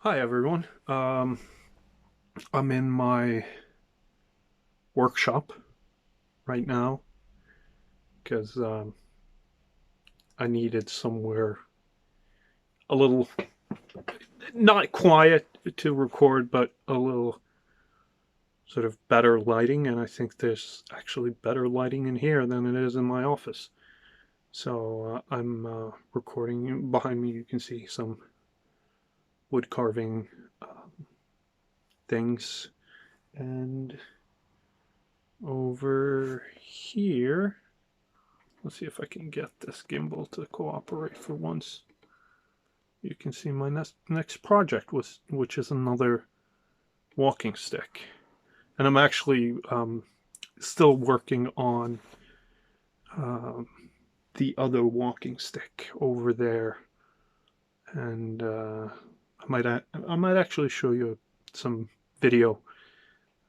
Hi everyone. I'm in my workshop right now because I needed somewhere a little not quiet to record, but a little sort of better lighting, and I think there's actually better lighting in here than it is in my office. So I'm recording. Behind me, you can see some wood carving things, and over here. Let's see if I can get this gimbal to cooperate for once. You can see my next project, which is another walking stick. And I'm actually still working on um, the other walking stick over there. And I might actually show you some video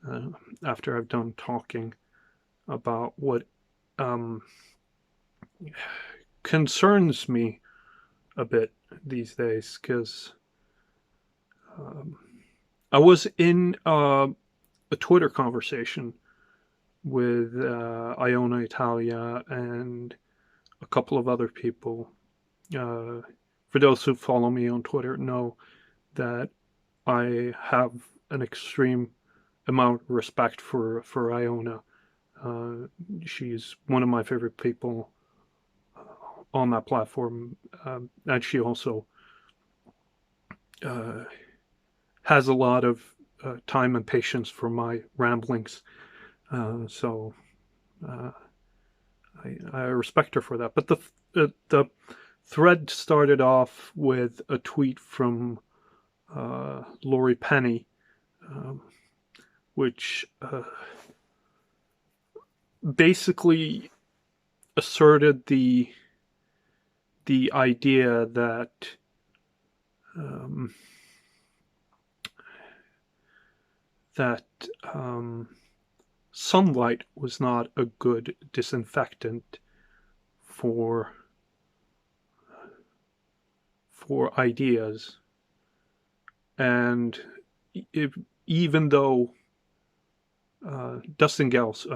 uh, after I've done talking about what um, concerns me a bit these days, because um, I was in a Twitter conversation with Iona Italia and a couple of other people. Uh, for those who follow me on Twitter, know that I have an extreme amount of respect for Iona. Uh, she's one of my favorite people on that platform, and she also uh, has a lot of time and patience for my ramblings. So uh, I respect her for that. But the thread started off with a tweet from Lori Penny, um, which basically asserted the idea um, that um, sunlight was not a good disinfectant for ideas, and if, even though Dustin Gels,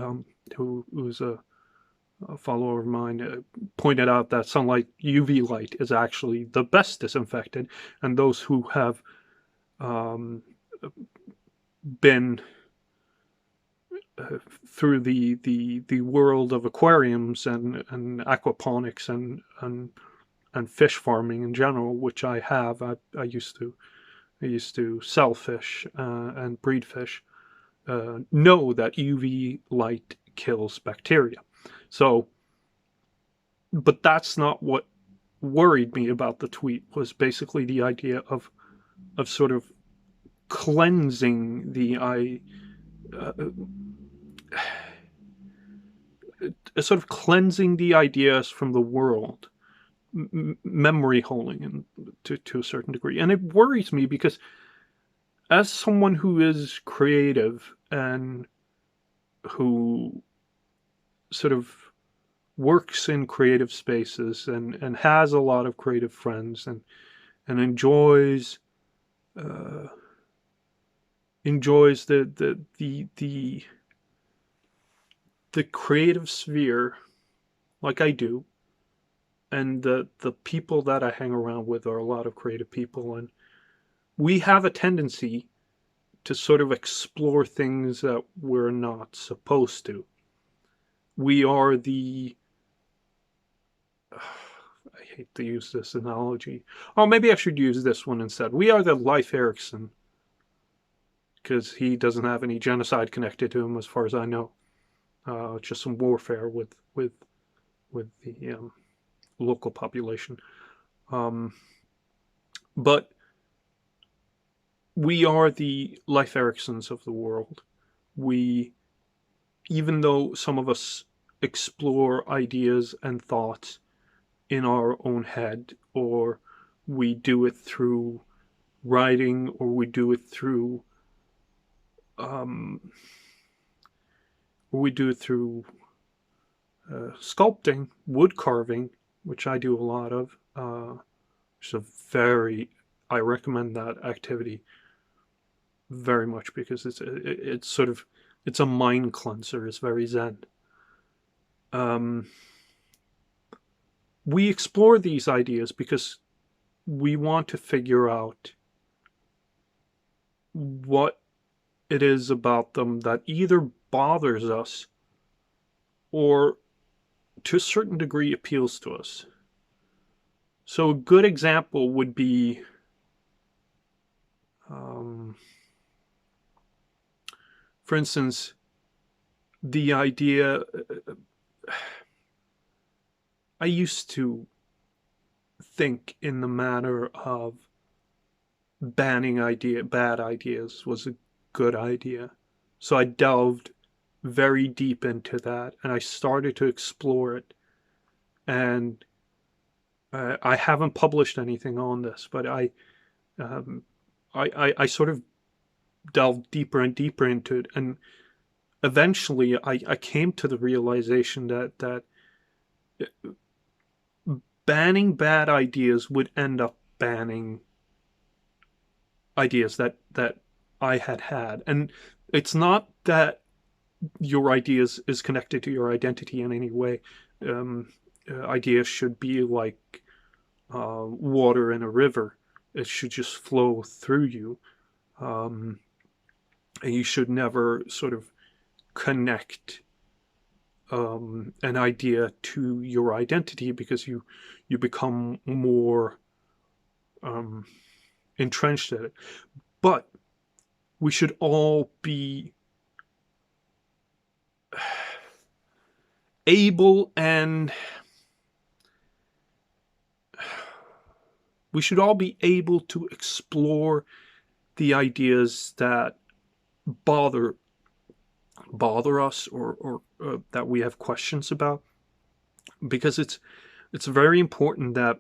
who's a follower of mine, pointed out that sunlight, UV light, is actually the best disinfectant, and those who have um, been through the world of aquariums and aquaponics and fish farming in general, which I have. I used to sell fish and breed fish. Know that UV light kills bacteria. So, but that's not what worried me about the tweet. Was basically the idea of sort of cleansing the I uh, sort of cleansing the ideas from the world, memory holding, and to a certain degree. And it worries me because as someone who is creative and who sort of works in creative spaces and has a lot of creative friends and uh, enjoys the creative sphere like I do, and the people that I hang around with are a lot of creative people, and we have a tendency to sort of explore things that we're not supposed to. We are I hate to use this analogy. Oh, maybe I should use this one instead. We are the Life Erickson, because he doesn't have any genocide connected to him, as far as I know. Just some warfare with the local population. Um, but we are the Life Ericksons of the world. We, even though some of us explore ideas and thoughts in our own head, or we do it through writing, or we do it through um, sculpting, wood carving, which I do a lot of. It's a very I recommend that activity very much because it's sort of, it's a mind cleanser. It's very zen. Um, we explore these ideas because we want to figure out what it is about them that either bothers us or to a certain degree appeals to us. So a good example would be for instance, the idea. I used to think in the manner of banning bad ideas was a good idea. So I delved very deep into that and I started to explore it. And I haven't published anything on this, but um, I sort of delved deeper and deeper into it. And eventually I came to the realization that banning bad ideas would end up banning ideas that I had. And it's not that your ideas is connected to your identity in any way. Ideas should be like water in a river. It should just flow through you. And you should never sort of connect an idea to your identity because you become more entrenched in it. But we should all be able and we should all be able to explore the ideas that bother us or that we have questions about, because it's very important that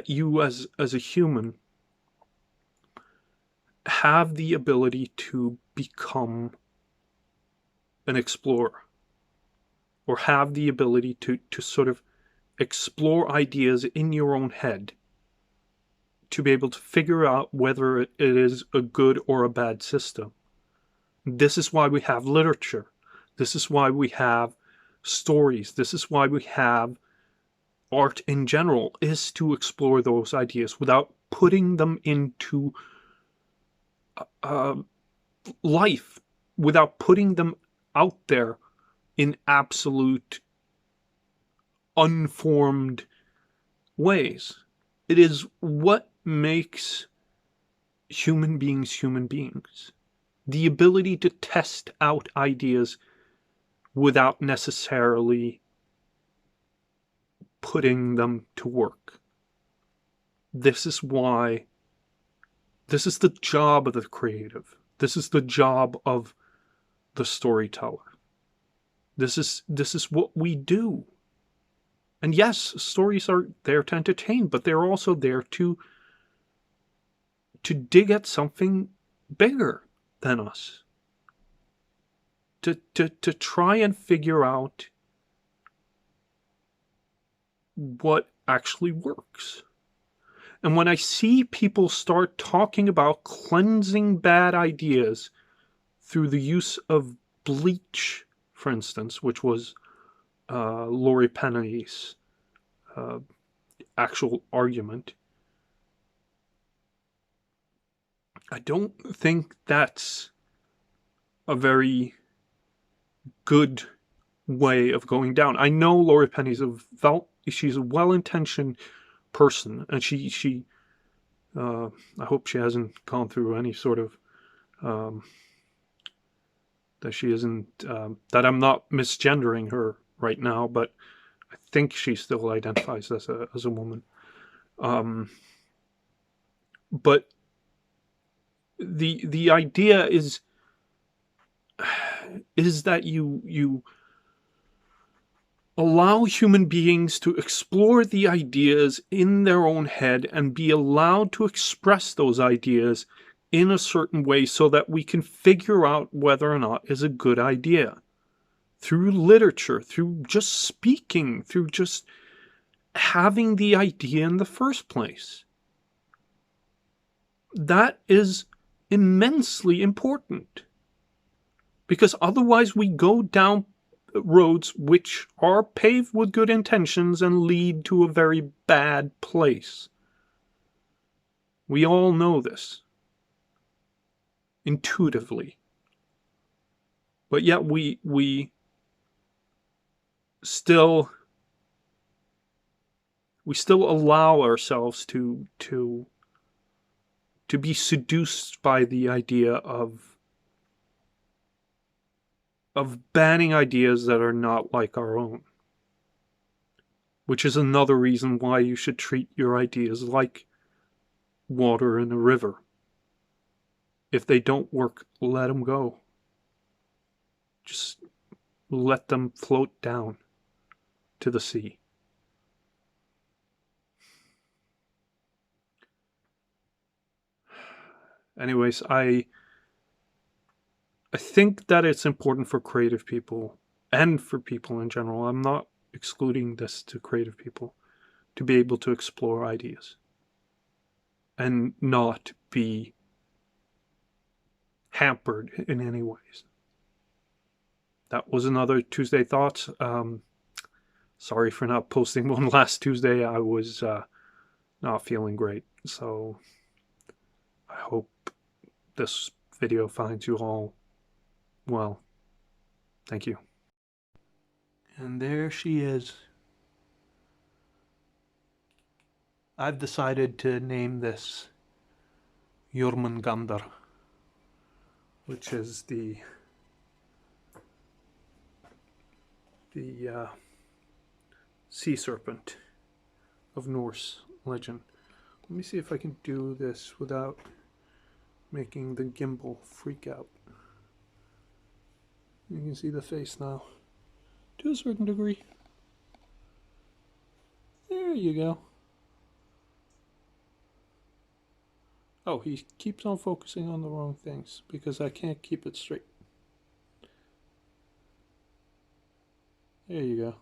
you as a human have the ability to become an explorer, or have the ability to sort of explore ideas in your own head, to be able to figure out whether it is a good or a bad system. This is why we have literature. This is why we have stories. This is why we have art in general, is to explore those ideas without putting them into life, without putting them out there in absolute unformed ways. It is what makes human beings. The ability to test out ideas without necessarily putting them to work. This is why, this is the job of the creative. This is the job of the storyteller. This is what we do. And yes, stories are there to entertain, but they're also there to dig at something bigger than us. To try and figure out what actually works. And when I see people start talking about cleansing bad ideas through the use of bleach, for instance, which was Laurie Penny's actual argument, I don't think that's a very good way of going down. I know Laurie Penny's she's a well-intentioned person, and she I hope she hasn't gone through any sort of that she isn't that I'm not misgendering her right now, but I think she still identifies as a woman. But the idea is that you allow human beings to explore the ideas in their own head and be allowed to express those ideas in a certain way so that we can figure out whether or not is a good idea. Through literature, through just speaking, through just having the idea in the first place. that is immensely important, because otherwise we go down roads which are paved with good intentions and lead to a very bad place. We all know this intuitively, but yet we still allow ourselves to be seduced by the idea of banning ideas that are not like our own, which is another reason why you should treat your ideas like water in a river. If they don't work, let them go. Just let them float down to the sea. Anyways, I think that it's important for creative people and for people in general. I'm not excluding this to creative people, to be able to explore ideas and not be hampered in any ways. That was another Tuesday Thoughts. Sorry for not posting one last Tuesday. I was not feeling great, so I hope this video finds you all well. Thank you. And there she is. I've decided to name this Jormungandr, which is the sea serpent of Norse legend. Let me see if I can do this without making the gimbal freak out. You can see the face now, to a certain degree. There you go. Oh, he keeps on focusing on the wrong things because I can't keep it straight. There you go.